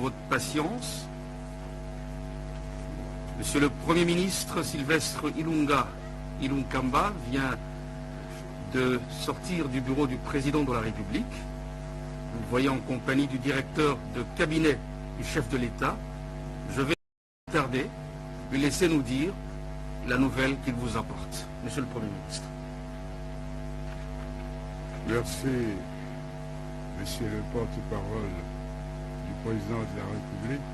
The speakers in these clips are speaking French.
votre patience. Monsieur le Premier ministre Sylvestre Ilunkamba vient de sortir du bureau du président de la République. Vous le voyez en compagnie du directeur de cabinet du chef de l'État. Je vais tarder, lui laisser nous dire la nouvelle qu'il vous apporte. Monsieur le Premier ministre. Merci, Monsieur le porte-parole du président de la République.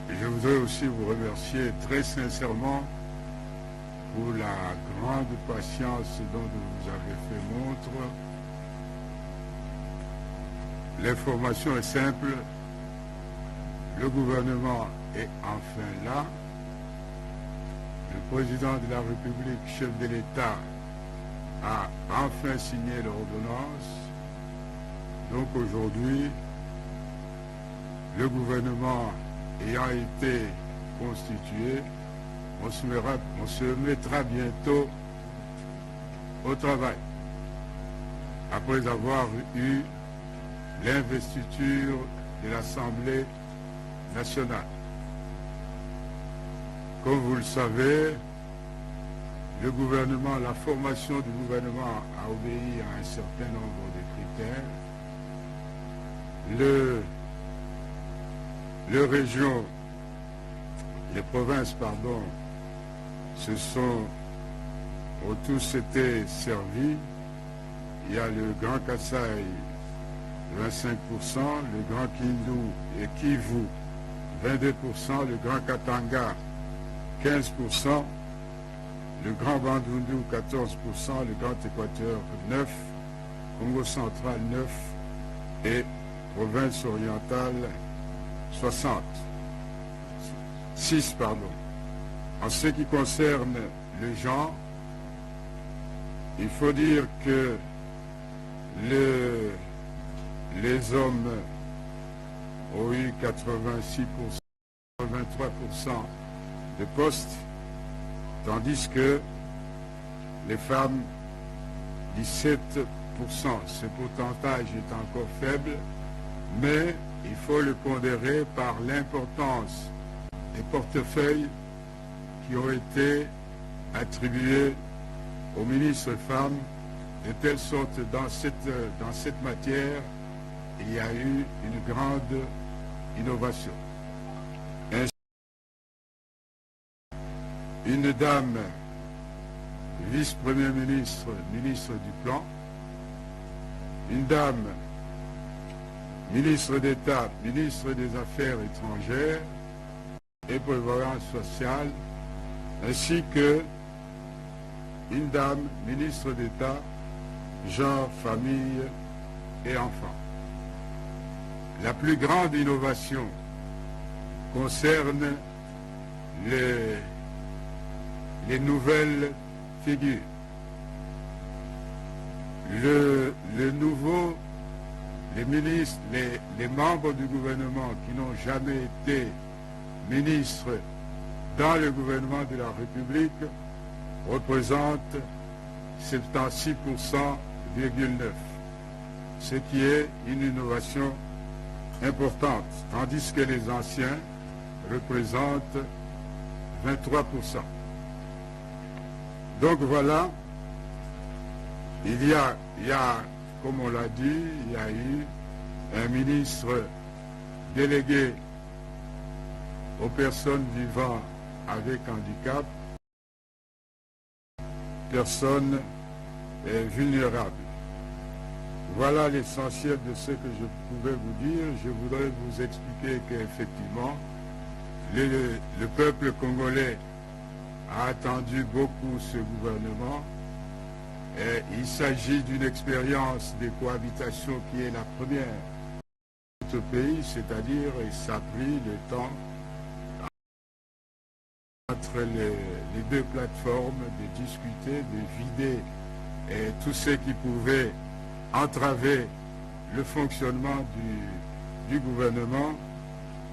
Je voudrais aussi vous remercier très sincèrement pour la grande patience dont vous avez fait montre. L'information est simple, le gouvernement est enfin là. Le président de la République, chef de l'État, a enfin signé l'ordonnance. Donc aujourd'hui, le gouvernement ayant été constitué, on se mettra bientôt au travail, après avoir eu l'investiture de l'Assemblée nationale. Comme vous le savez, le gouvernement, la formation du gouvernement a obéi à un certain nombre de critères. Les régions, les provinces, pardon, se sont tous été servis. Il y a le Grand Kasaï, 25%, le Grand Kindu et Kivu, 22%, le Grand Katanga, 15%, le Grand Bandundu, 14%, le Grand Équateur, 9%, Congo central, 9% et province orientale, 6, pardon. En ce qui concerne le genre, il faut dire que les hommes ont eu 86%, 83% de postes, tandis que les femmes, 17%. Ce pourcentage est encore faible, mais il faut le pondérer par l'importance des portefeuilles qui ont été attribués aux ministres femmes, de telle sorte dans cette matière, il y a eu une grande innovation. Ainsi, une dame vice-premier ministre, ministre du Plan, une dame ministre d'État, ministre des Affaires étrangères et prévoyance sociale, ainsi que une dame ministre d'État, genre, famille et enfants. La plus grande innovation concerne les nouvelles figures. Les ministres, les membres du gouvernement qui n'ont jamais été ministres dans le gouvernement de la République représentent 76,9%, ce qui est une innovation importante, tandis que les anciens représentent 23%. Donc voilà, il y a, comme on l'a dit, il y a eu un ministre délégué aux personnes vivant avec handicap, personnes vulnérables. Voilà l'essentiel de ce que je pouvais vous dire. Je voudrais vous expliquer qu'effectivement, le peuple congolais a attendu beaucoup ce gouvernement. Et il s'agit d'une expérience de cohabitation qui est la première de notre pays, c'est-à-dire ça a pris le temps entre les deux plateformes de discuter, de vider tout ce qui pouvait entraver le fonctionnement du gouvernement,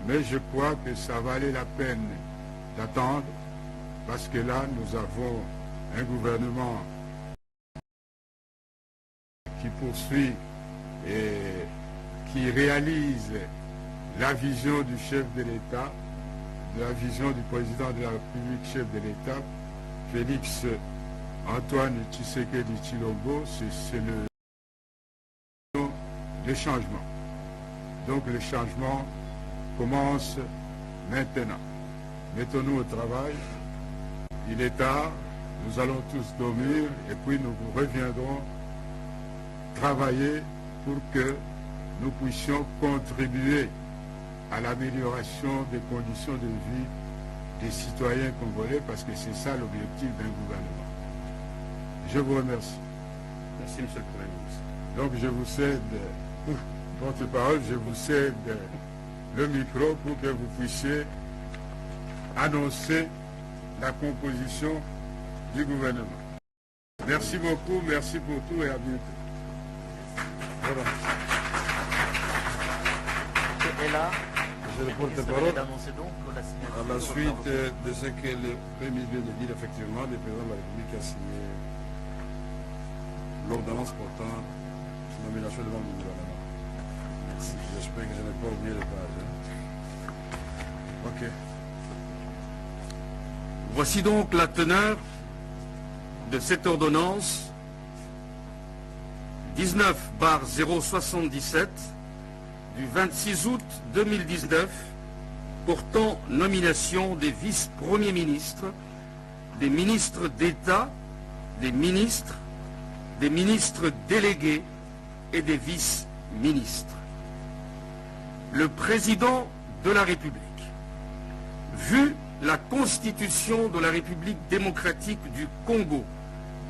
mais je crois que ça valait la peine d'attendre, parce que là, nous avons un gouvernement qui poursuit et qui réalise la vision du chef de l'État, la vision du président de la République, chef de l'État, Félix Antoine Tshisekedi Tshilombo. C'est le changement. Donc le changement commence maintenant. Mettons-nous au travail. Il est tard, nous allons tous dormir et puis nous reviendrons travailler pour que nous puissions contribuer à l'amélioration des conditions de vie des citoyens congolais, parce que c'est ça l'objectif d'un gouvernement. Je vous remercie. Merci, Monsieur le Premier ministre. Donc je vous cède, porte-parole, je vous cède le micro pour que vous puissiez annoncer la composition du gouvernement. Merci beaucoup, merci pour tout et à bientôt. Voilà. Et là, je le porte-parole. À la suite de ce que le Premier vient de dire, effectivement, le président de la République a signé l'ordonnance portant nomination devant le gouvernement. Merci. J'espère que je n'ai pas oublié le page. Ok. Voici donc la teneur de cette ordonnance 19/077 du 26 août 2019 portant nomination des vice-premiers ministres, des ministres d'État, des ministres délégués et des vice-ministres. Le président de la République, vu la Constitution de la République démocratique du Congo,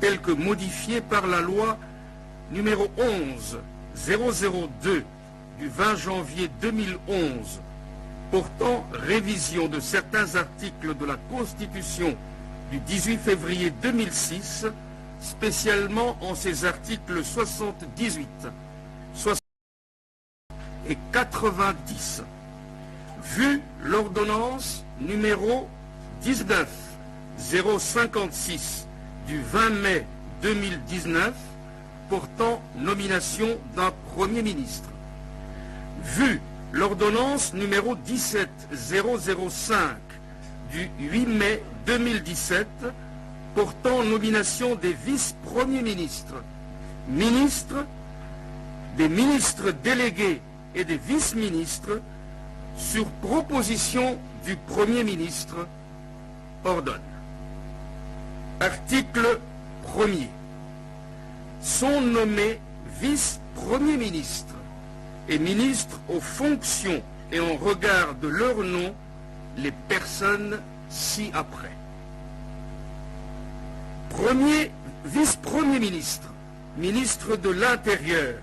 telle que modifiée par la loi numéro 11-002 du 20 janvier 2011, portant révision de certains articles de la Constitution du 18 février 2006, spécialement en ses articles 78, 60 et 90. Vu l'ordonnance numéro 19-056 du 20 mai 2019 portant nomination d'un Premier ministre. Vu l'ordonnance numéro 17-005 du 8 mai 2017 portant nomination des vice-premiers ministres, des ministres délégués et des vice-ministres sur proposition du Premier ministre, ordonne. Article 1er. Sont nommés vice-premiers ministres et ministres aux fonctions et en regard de leur nom les personnes ci-après. Vice-premier ministre, ministre de l'Intérieur,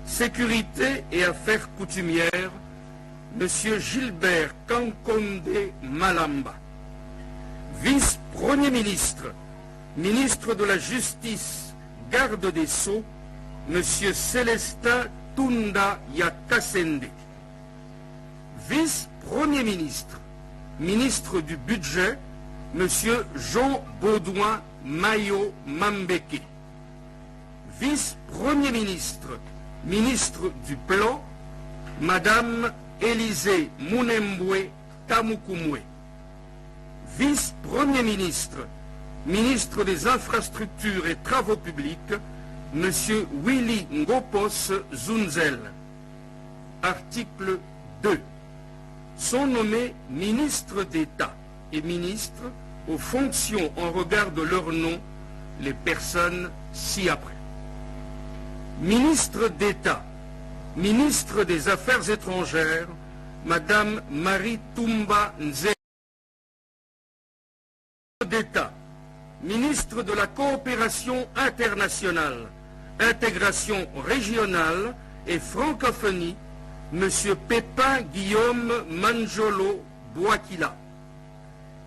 Sécurité et Affaires coutumières, M. Gilbert Kankonde Malamba. Vice-premier ministre, ministre de la Justice, garde des Sceaux, M. Célestin Tunda Yakasende. Vice-premier ministre, ministre du Budget, M. Jean Baudouin Mayo Mambeke. Vice-premier ministre, ministre du Plan, Madame Élisée Mounembwe Tamukumwe. Vice-premier ministre, ministre des Infrastructures et Travaux publics, M. Willy Ngopos Zunzel. Article 2. Sont nommés ministres d'État et ministres aux fonctions en regard de leur nom les personnes ci-après. Ministre d'État, ministre des Affaires étrangères, Madame Marie Toumba Nze. D'État, ministre de la Coopération internationale, intégration régionale et francophonie, M. Pépin Guillaume Manjolo Bouakila.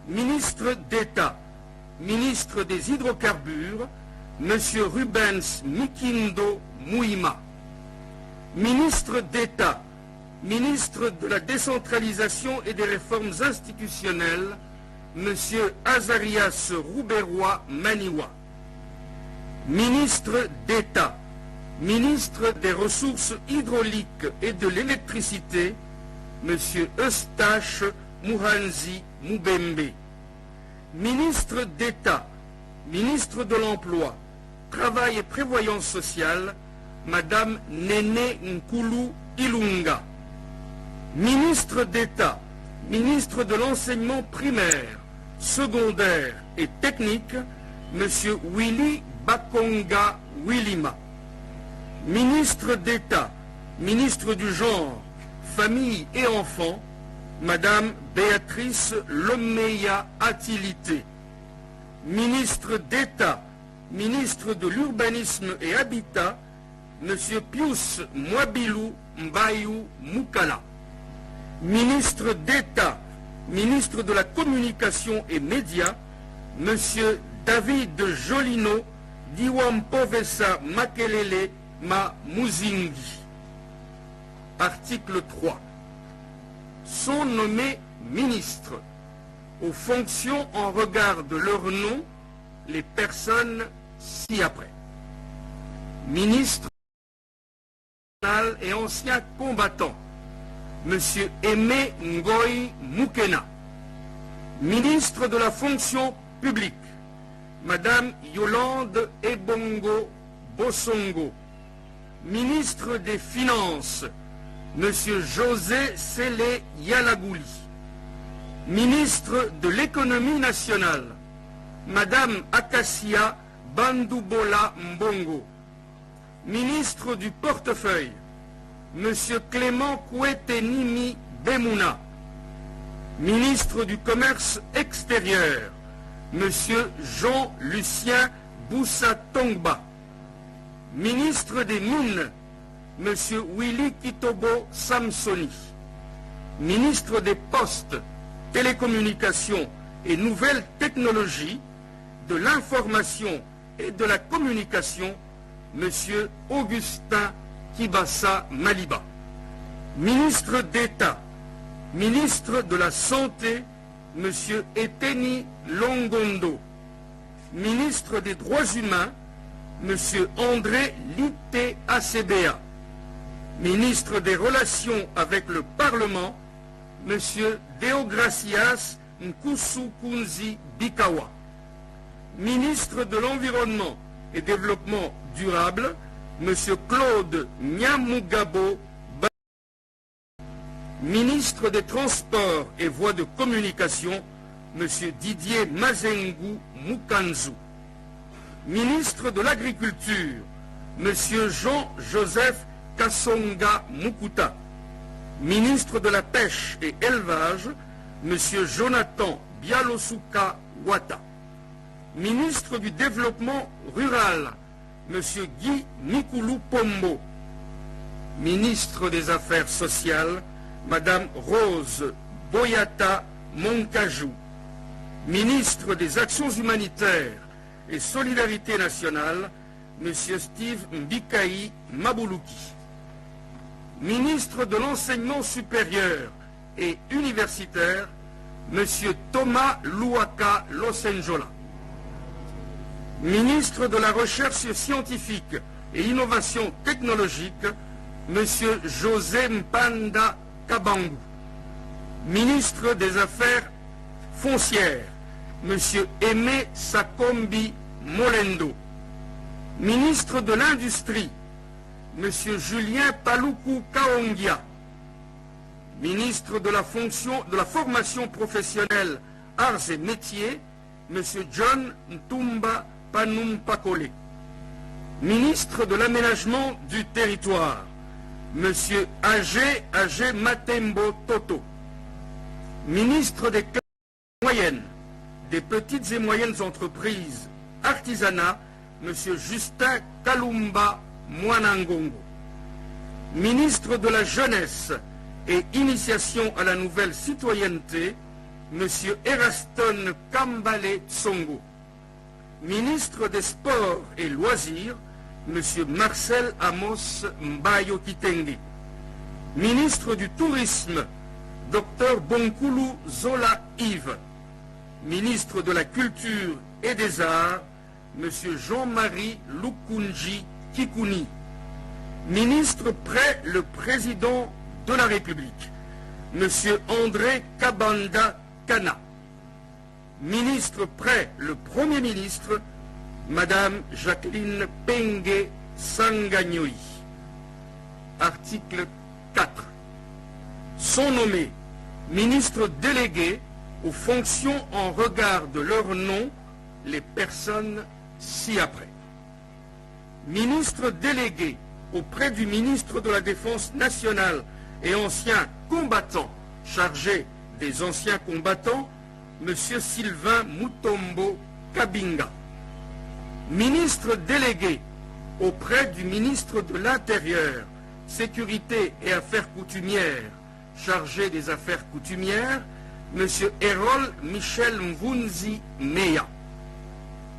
Ministre d'État, ministre des Hydrocarbures, M. Rubens Mikindo Mouima. Ministre d'État, ministre de la décentralisation et des réformes institutionnelles, M. Azarias Rouberois Maniwa. Ministre d'État, Ministre des Ressources hydrauliques et de l'électricité, M. Eustache Muhanzi Mubembe. Ministre d'État, ministre de l'Emploi, Travail et Prévoyance sociale, Madame Nene Nkulu Ilunga. Ministre d'État, ministre de l'Enseignement primaire, secondaire et technique, M. Willy Bakonga Willima. Ministre d'État, ministre du Genre, Famille et Enfants, Madame Béatrice Lemeya Atilité. Ministre d'État, ministre de l'Urbanisme et Habitat, M. Pius Mwabilou Mbayou Moukala. Ministre d'État, ministre de la Communication et Médias, M. David Jolino Diwampovesa Makelele Ma Muzingi. Article 3. Sont nommés ministres aux fonctions en regard de leur nom les personnes ci-après. Ministre et ancien combattant, M. Aimé Ngoï Moukena. Ministre de la fonction publique, Madame Yolande Ebongo Bossongo. Ministre des Finances, M. José Sélé Yalagouli. Ministre de l'Économie nationale, Madame Akassia Bandoubola Mbongo. Ministre du Portefeuille, M. Clément Kouetenimi Bemouna. Ministre du Commerce extérieur, M. Jean-Lucien Boussa Tongba. Ministre des Mines, M. Willy Kitobo Samsoni. Ministre des Postes, Télécommunications et Nouvelles Technologies, de l'Information et de la Communication, M. Augustin Kibassa Maliba. Ministre d'État, ministre de la Santé, M. Eteni Longondo. Ministre des Droits Humains, M. André Lité Acebea. Ministre des Relations avec le Parlement, M. Deogracias Nkusu-Kunzi Bikawa. Ministre de l'Environnement et Développement durable, M. Claude Nyamugabo. Ministre des Transports et Voies de Communication, M. Didier Mazengu Mukanzu. Ministre de l'Agriculture, M. Jean-Joseph Kassonga Mukuta. Ministre de la Pêche et Élevage, M. Jonathan Bialosuka Wata. Ministre du Développement Rural, M. Guy Mikulu Pombo. Ministre des Affaires sociales, Madame Rose Boyata Moncajou. Ministre des Actions humanitaires et Solidarité nationale, M. Steve Mbikaï Mabuluki. Ministre de l'Enseignement supérieur et universitaire, M. Thomas Louaka Losenjola. Ministre de la Recherche scientifique et Innovation technologique, M. José Mpanda Kabangu. Ministre des Affaires foncières, M. Aimé Sakombi Molendo. Ministre de l'Industrie, M. Julien Paluku Kaongia. Ministre de la Formation professionnelle, Arts et Métiers, M. John Ntumba Panumpakole. Ministre de l'Aménagement du Territoire, M. Agé Matembo Toto. Ministre des classes moyennes, des petites et moyennes entreprises, artisanat, M. Justin Kalumba Mwanangongo. Ministre de la Jeunesse et Initiation à la Nouvelle Citoyenneté, M. Eraston Kambale Tsongo. Ministre des Sports et Loisirs, M. Marcel Amos Mbayo Kitenge. Ministre du Tourisme, Dr Bonkulu Zola Yves. Ministre de la Culture et des Arts, M. Jean-Marie Lukunji Kikouni. Ministre près le Président de la République, M. André Kabanda Kana. Ministre près le Premier ministre, Mme Jacqueline Penge Sanganyoui. Article 4. Sont nommés ministres délégués aux fonctions en regard de leur nom les personnes ci-après. Ministre délégué auprès du ministre de la Défense nationale et ancien combattant chargé des anciens combattants, M. Sylvain Mutombo Kabinga. Ministre délégué auprès du ministre de l'Intérieur, Sécurité et Affaires coutumières, chargé des affaires coutumières, M. Erol Michel Mvunzi Meya.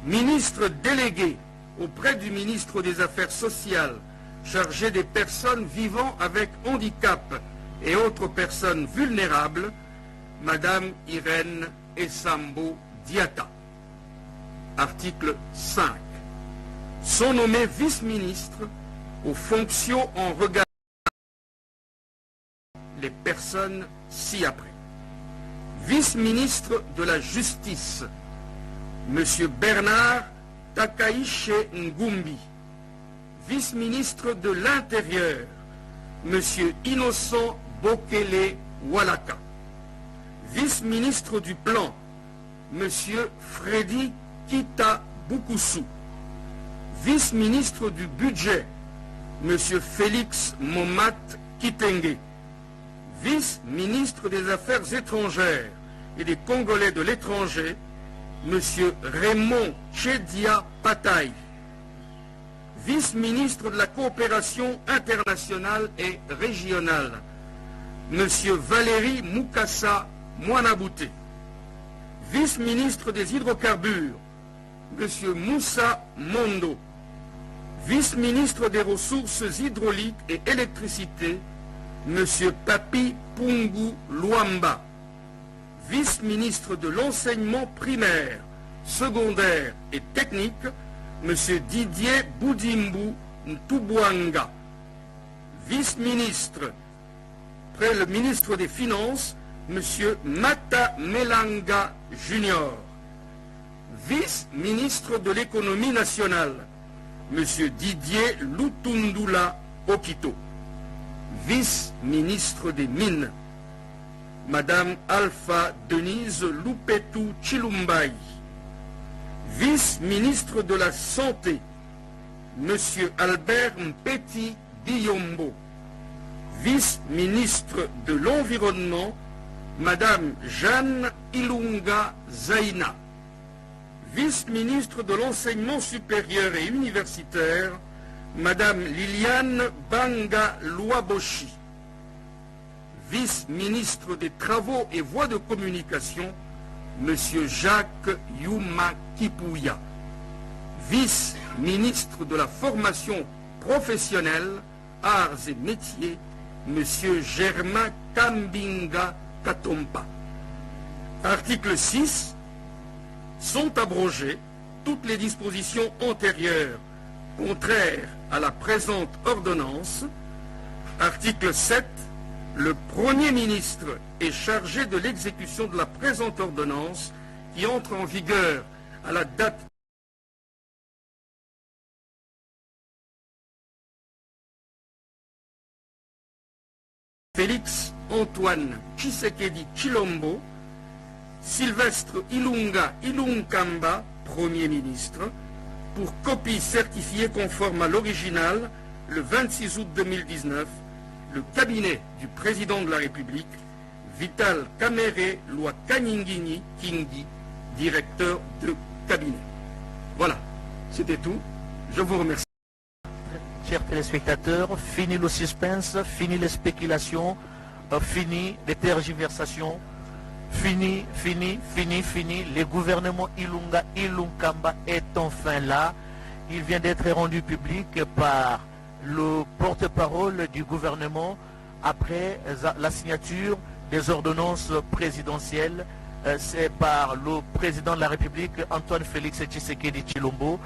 Ministre délégué auprès du ministre des Affaires sociales, chargé des personnes vivant avec handicap et autres personnes vulnérables, Madame Irène Essambo Diata. Article 5. Sont nommés vice-ministres aux fonctions en regard les personnes ci-après. Vice-ministre de la Justice, M. Bernard Takaïche Ngumbi. Vice-ministre de l'Intérieur, M. Innocent Bokele Walaka. Vice-ministre du Plan, M. Freddy Kita Bukusu. Vice-ministre du Budget, M. Félix Momat Kitenge. Vice-ministre des Affaires étrangères et des Congolais de l'étranger, M. Raymond Chedia Pataï. Vice-ministre de la Coopération internationale et régionale, M. Valéry Mukasa Mwanabouté. Vice-ministre des Hydrocarbures, M. Moussa Mondo. Vice-ministre des Ressources hydrauliques et électricité, M. Papi Pungu Luamba. Vice-ministre de l'enseignement primaire, secondaire et technique, M. Didier Boudimbu Ntubwanga. Vice-ministre, près le ministre des Finances, M. Mata Melanga Junior. Vice-ministre de l'économie nationale, M. Didier Lutundula Okito. Vice-ministre des Mines, Madame Alpha Denise Lupetu Chilumbai. Vice-ministre de la Santé, M. Albert Mpeti Biyombo. Vice-ministre de l'Environnement, Madame Jeanne Ilunga Zaina. Vice-ministre de l'Enseignement supérieur et universitaire, Madame Liliane Banga Louaboshi. Vice-ministre des Travaux et Voies de Communication, Monsieur Jacques Yuma Kipouya. Vice-ministre de la Formation professionnelle, Arts et Métiers, Monsieur Germain Kambinga Katompa. Article 6. Sont abrogées toutes les dispositions antérieures contraires à la présente ordonnance. Article 7. Le Premier ministre est chargé de l'exécution de la présente ordonnance qui entre en vigueur à la date Félix Antoine Tshisekedi Tshilombo, Sylvestre Ilunga Ilunkamba, Premier ministre, pour copie certifiée conforme à l'original le 26 août 2019, le cabinet du président de la République, Vital Kamere Loi Kanyingini Kingi, directeur de cabinet. Voilà, c'était tout. Je vous remercie. Chers téléspectateurs, fini le suspense, fini les spéculations, fini les tergiversations, fini. Le gouvernement Ilunga Ilunkamba est enfin là. Il vient d'être rendu public par le porte-parole du gouvernement après la signature des ordonnances présidentielles. C'est par le président de la République, Antoine Félix Tshisekedi Tshilombo.